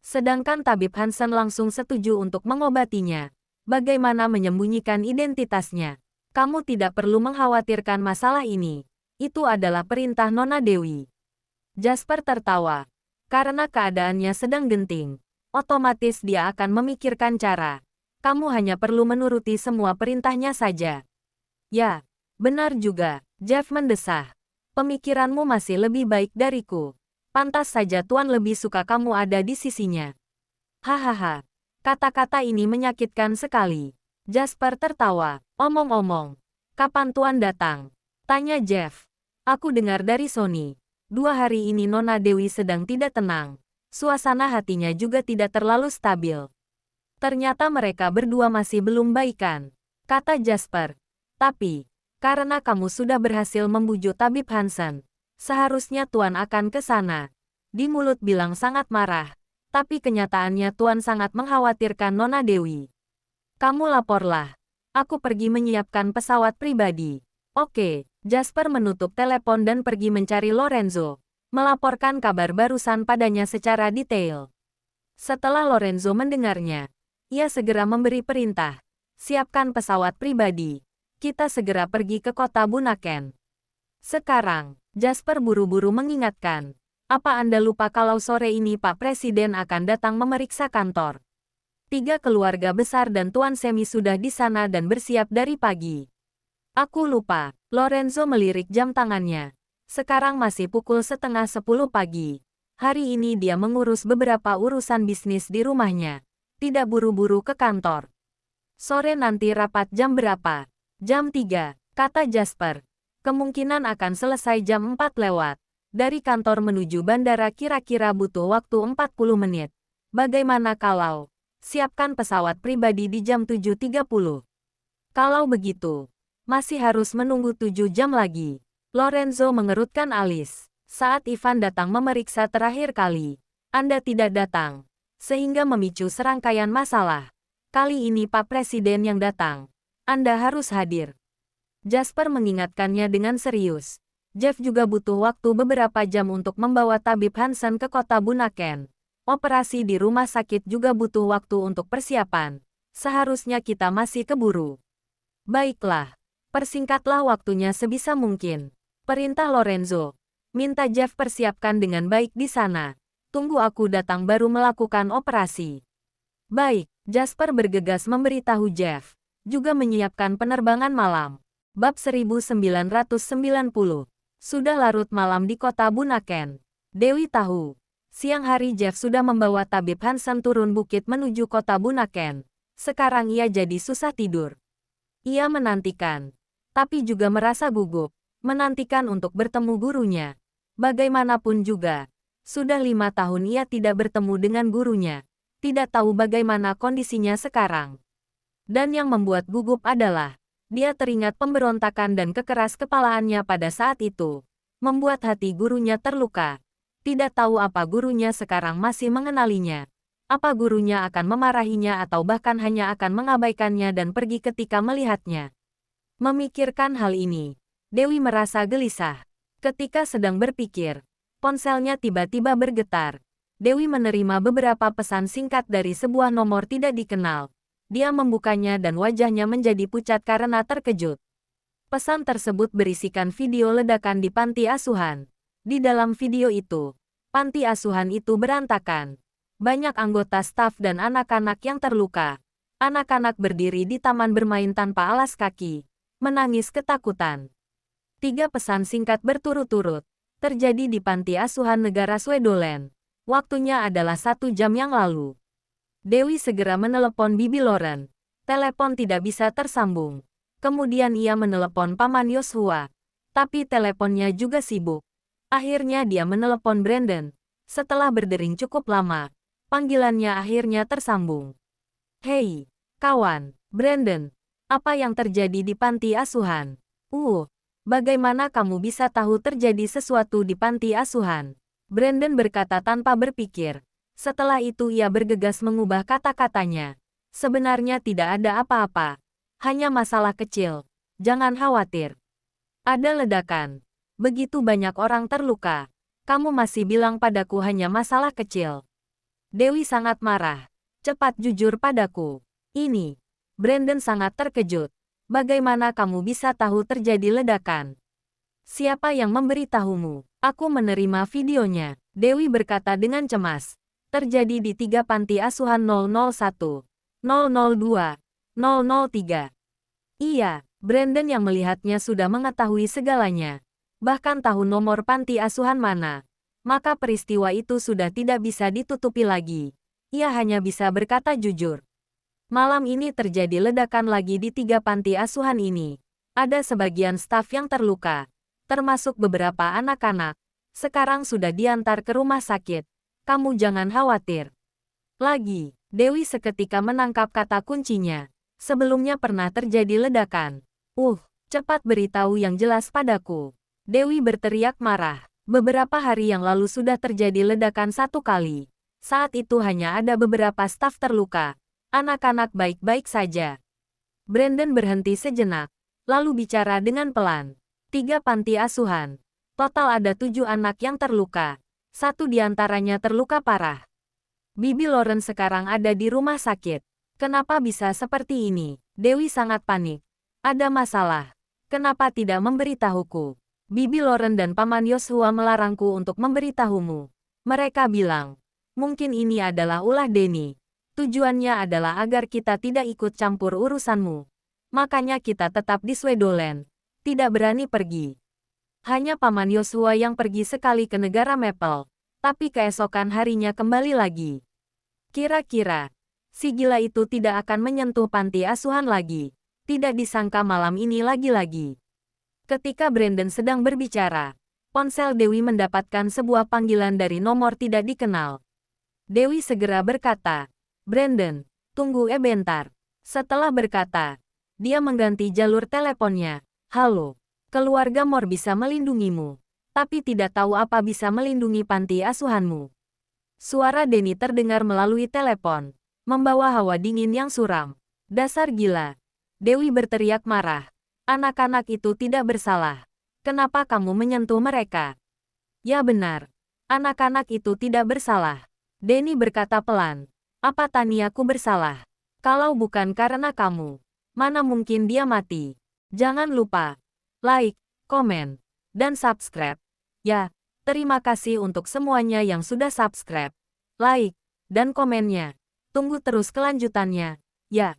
Sedangkan tabib Hansen langsung setuju untuk mengobatinya. Bagaimana menyembunyikan identitasnya? Kamu tidak perlu mengkhawatirkan masalah ini. Itu adalah perintah Nona Dewi. Jasper tertawa. Karena keadaannya sedang genting, otomatis dia akan memikirkan cara. Kamu hanya perlu menuruti semua perintahnya saja. Ya, benar juga. Jeff mendesah. Pemikiranmu masih lebih baik dariku. Pantas saja Tuan lebih suka kamu ada di sisinya. Hahaha. Kata-kata ini menyakitkan sekali. Jasper tertawa. Omong-omong, kapan Tuan datang? Tanya Jeff. Aku dengar dari Sony. 2 hari ini Nona Dewi sedang tidak tenang. Suasana hatinya juga tidak terlalu stabil. Ternyata mereka berdua masih belum baikan, kata Jasper. Tapi, karena kamu sudah berhasil membujuk tabib Hansen, seharusnya Tuan akan ke sana. Di mulut bilang sangat marah, tapi kenyataannya Tuan sangat mengkhawatirkan Nona Dewi. Kamu laporlah. Aku pergi menyiapkan pesawat pribadi. Oke, Jasper menutup telepon dan pergi mencari Lorenzo, melaporkan kabar barusan padanya secara detail. Setelah Lorenzo mendengarnya, ia segera memberi perintah. Siapkan pesawat pribadi. Kita segera pergi ke kota Bunaken. Sekarang, Jasper buru-buru mengingatkan. Apa Anda lupa kalau sore ini Pak Presiden akan datang memeriksa kantor? 3 keluarga besar dan Tuan Semi sudah di sana dan bersiap dari pagi. Aku lupa. Lorenzo melirik jam tangannya. Sekarang masih pukul 9:30 pagi. Hari ini dia mengurus beberapa urusan bisnis di rumahnya. Tidak buru-buru ke kantor. Sore nanti rapat jam berapa? Jam 3, kata Jasper. Kemungkinan akan selesai jam 4 lewat. Dari kantor menuju bandara kira-kira butuh waktu 40 menit. Bagaimana kalau siapkan pesawat pribadi di jam 7.30? Kalau begitu, masih harus menunggu 7 jam lagi. Lorenzo mengerutkan alis. Saat Ivan datang memeriksa terakhir kali, Anda tidak datang, sehingga memicu serangkaian masalah. Kali ini Pak Presiden yang datang. Anda harus hadir. Jasper mengingatkannya dengan serius. Jeff juga butuh waktu beberapa jam untuk membawa tabib Hansen ke kota Bunaken. Operasi di rumah sakit juga butuh waktu untuk persiapan. Seharusnya kita masih keburu. Baiklah, persingkatlah waktunya sebisa mungkin. Perintah Lorenzo. Minta Jeff persiapkan dengan baik di sana. Tunggu aku datang baru melakukan operasi. Baik, Jasper bergegas memberitahu Jeff. Juga menyiapkan penerbangan malam. Bab 1990. Sudah larut malam di kota Bunaken. Dewi tahu. Siang hari Jeff sudah membawa tabib Hansen turun bukit menuju kota Bunaken. Sekarang ia jadi susah tidur. Ia menantikan, tapi juga merasa gugup. Menantikan untuk bertemu gurunya. Bagaimanapun juga, sudah 5 tahun ia tidak bertemu dengan gurunya. Tidak tahu bagaimana kondisinya sekarang. Dan yang membuat gugup adalah, dia teringat pemberontakan dan kekeras kepalaannya pada saat itu. Membuat hati gurunya terluka. Tidak tahu apa gurunya sekarang masih mengenalinya. Apa gurunya akan memarahinya atau bahkan hanya akan mengabaikannya dan pergi ketika melihatnya. Memikirkan hal ini, Dewi merasa gelisah. Ketika sedang berpikir, ponselnya tiba-tiba bergetar. Dewi menerima beberapa pesan singkat dari sebuah nomor tidak dikenal. Dia membukanya dan wajahnya menjadi pucat karena terkejut. Pesan tersebut berisikan video ledakan di panti asuhan. Di dalam video itu, panti asuhan itu berantakan. Banyak anggota staf dan anak-anak yang terluka. Anak-anak berdiri di taman bermain tanpa alas kaki, menangis ketakutan. 3 pesan singkat berturut-turut terjadi di panti asuhan negara Swedoland. Waktunya adalah 1 jam yang lalu. Dewi segera menelepon Bibi Lauren. Telepon tidak bisa tersambung. Kemudian ia menelepon Paman Yoshua. Tapi teleponnya juga sibuk. Akhirnya dia menelepon Brandon. Setelah berdering cukup lama, panggilannya akhirnya tersambung. Hei, kawan, Brandon. Apa yang terjadi di panti asuhan? Bagaimana kamu bisa tahu terjadi sesuatu di panti asuhan? Brandon berkata tanpa berpikir. Setelah itu ia bergegas mengubah kata-katanya. Sebenarnya tidak ada apa-apa. Hanya masalah kecil. Jangan khawatir. Ada ledakan. Begitu banyak orang terluka. Kamu masih bilang padaku hanya masalah kecil. Dewi sangat marah. Cepat jujur padaku. Ini. Brandon sangat terkejut. Bagaimana kamu bisa tahu terjadi ledakan? Siapa yang memberitahumu? Aku menerima videonya. Dewi berkata dengan cemas. Terjadi di 3 panti asuhan 001, 002, 003. Iya, Brandon yang melihatnya sudah mengetahui segalanya. Bahkan tahu nomor panti asuhan mana. Maka peristiwa itu sudah tidak bisa ditutupi lagi. Ia hanya bisa berkata jujur. Malam ini terjadi ledakan lagi di 3 panti asuhan ini. Ada sebagian staf yang terluka, termasuk beberapa anak-anak. Sekarang sudah diantar ke rumah sakit. Kamu jangan khawatir. Lagi, Dewi seketika menangkap kata kuncinya. Sebelumnya pernah terjadi ledakan. Cepat beritahu yang jelas padaku. Dewi berteriak marah. Beberapa hari yang lalu sudah terjadi ledakan 1 kali. Saat itu hanya ada beberapa staf terluka. Anak-anak baik-baik saja. Brandon berhenti sejenak, lalu bicara dengan pelan. 3 panti asuhan. Total ada 7 anak yang terluka. 1 diantaranya terluka parah. Bibi Lauren sekarang ada di rumah sakit. Kenapa bisa seperti ini? Dewi sangat panik. Ada masalah. Kenapa tidak memberitahuku? Bibi Lauren dan Paman Yoshua melarangku untuk memberitahumu. Mereka bilang, mungkin ini adalah ulah Denny. Tujuannya adalah agar kita tidak ikut campur urusanmu. Makanya kita tetap di Swedoland. Tidak berani pergi. Hanya Paman Yoshua yang pergi sekali ke negara Maple. Tapi keesokan harinya kembali lagi. Kira-kira, si gila itu tidak akan menyentuh panti asuhan lagi. Tidak disangka malam ini lagi-lagi. Ketika Brandon sedang berbicara, ponsel Dewi mendapatkan sebuah panggilan dari nomor tidak dikenal. Dewi segera berkata, Brandon, tunggu bentar. Setelah berkata, dia mengganti jalur teleponnya. Halo, keluarga Moore bisa melindungimu, tapi tidak tahu apa bisa melindungi panti asuhanmu. Suara Denny terdengar melalui telepon, membawa hawa dingin yang suram. Dasar gila. Dewi berteriak marah. Anak-anak itu tidak bersalah. Kenapa kamu menyentuh mereka? Ya benar. Anak-anak itu tidak bersalah. Denny berkata pelan. Apa Taniaku bersalah? Kalau bukan karena kamu, mana mungkin dia mati? Jangan lupa like, komen, dan subscribe. Ya, terima kasih untuk semuanya yang sudah subscribe, like, dan komennya. Tunggu terus kelanjutannya. Ya.